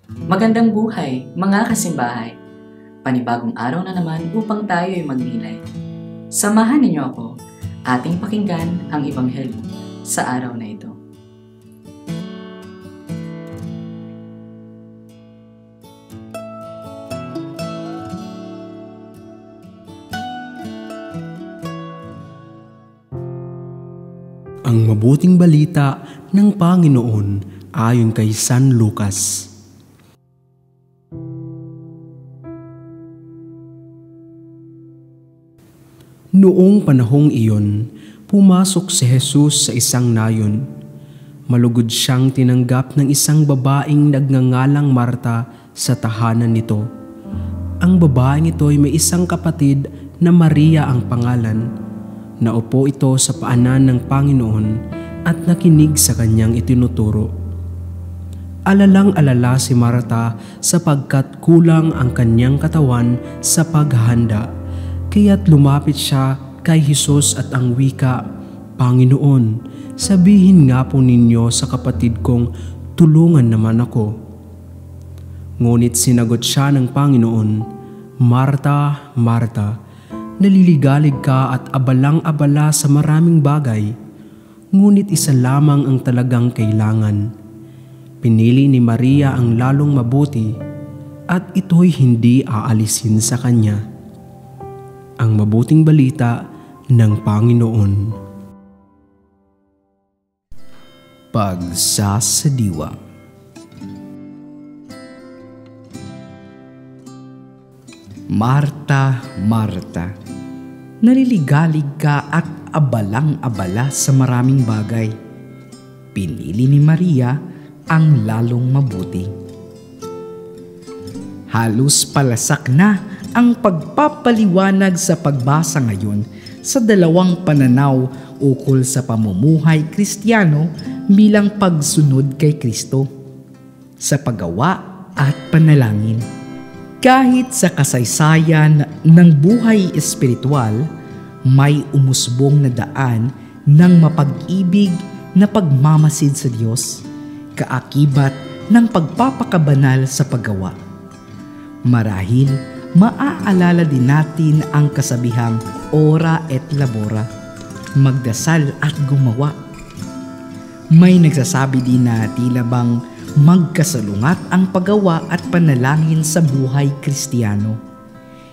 Magandang buhay, mga kasimbahay. Panibagong araw na naman upang tayo ay magnilay. Samahan ninyo ako, ating pakinggan ang Ebanghelyo sa araw na ito. Ang mabuting balita ng Panginoon ayon kay San Lucas. Noong panahong iyon, pumasok si Jesus sa isang nayon. Malugod siyang tinanggap ng isang babaeng nagngangalang Marta sa tahanan nito. Ang babaeng ito ay may isang kapatid na Maria ang pangalan. Naupo ito sa paanan ng Panginoon at nakinig sa kanyang itinuturo. Alalang-alala si Marta sapagkat kulang ang kanyang katawan sa paghahanda, kaya't lumapit siya kay Jesus at ang wika, "Panginoon, sabihin nga po ninyo sa kapatid kong tulungan naman ako." Ngunit sinagot siya ng Panginoon, "Marta, Marta, naliligalig ka at abalang-abala sa maraming bagay, ngunit isa lamang ang talagang kailangan. Pinili ni Maria ang lalong mabuti at ito'y hindi aalisin sa kanya." Ang mabuting balita ng Panginoon. Pagsasadiwa. Marta, Marta, naliligalig ka at abalang-abala sa maraming bagay. Pinili ni Maria ang lalong mabuti. Halos palasak na ang pagpapaliwanag sa pagbasa ngayon sa dalawang pananaw ukol sa pamumuhay Kristiyano bilang pagsunod kay Kristo, sa paggawa at panalangin. Kahit sa kasaysayan ng buhay espiritual, may umusbong na daan ng mapag-ibig na pagmamasid sa Diyos, kaakibat ng pagpapakabanal sa paggawa. Marahil, maaalala din natin ang kasabihang ora et labora, magdasal at gumawa. May nagsasabi din na tila bang magkasalungat ang paggawa at panalangin sa buhay Kristiyano.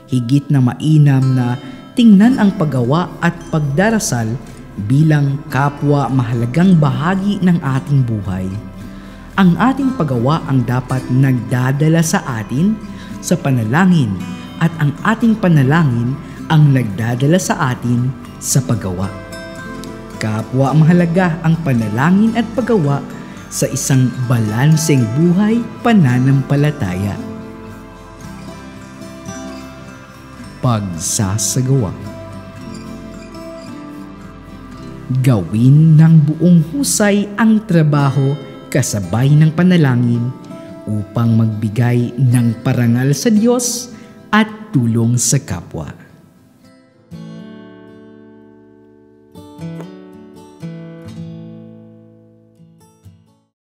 Higit na mainam na tingnan ang paggawa at pagdarasal bilang kapwa mahalagang bahagi ng ating buhay. Ang ating paggawa ang dapat nagdadala sa atin sa panalangin at ang ating panalangin ang nagdadala sa atin sa paggawa. Kapwa mahalaga ang panalangin at paggawa sa isang balanseng buhay pananampalataya. Pagsasagawa. Gawin ng buong husay ang trabaho kasabay ng panalangin upang magbigay ng parangal sa Diyos at tulong sa kapwa.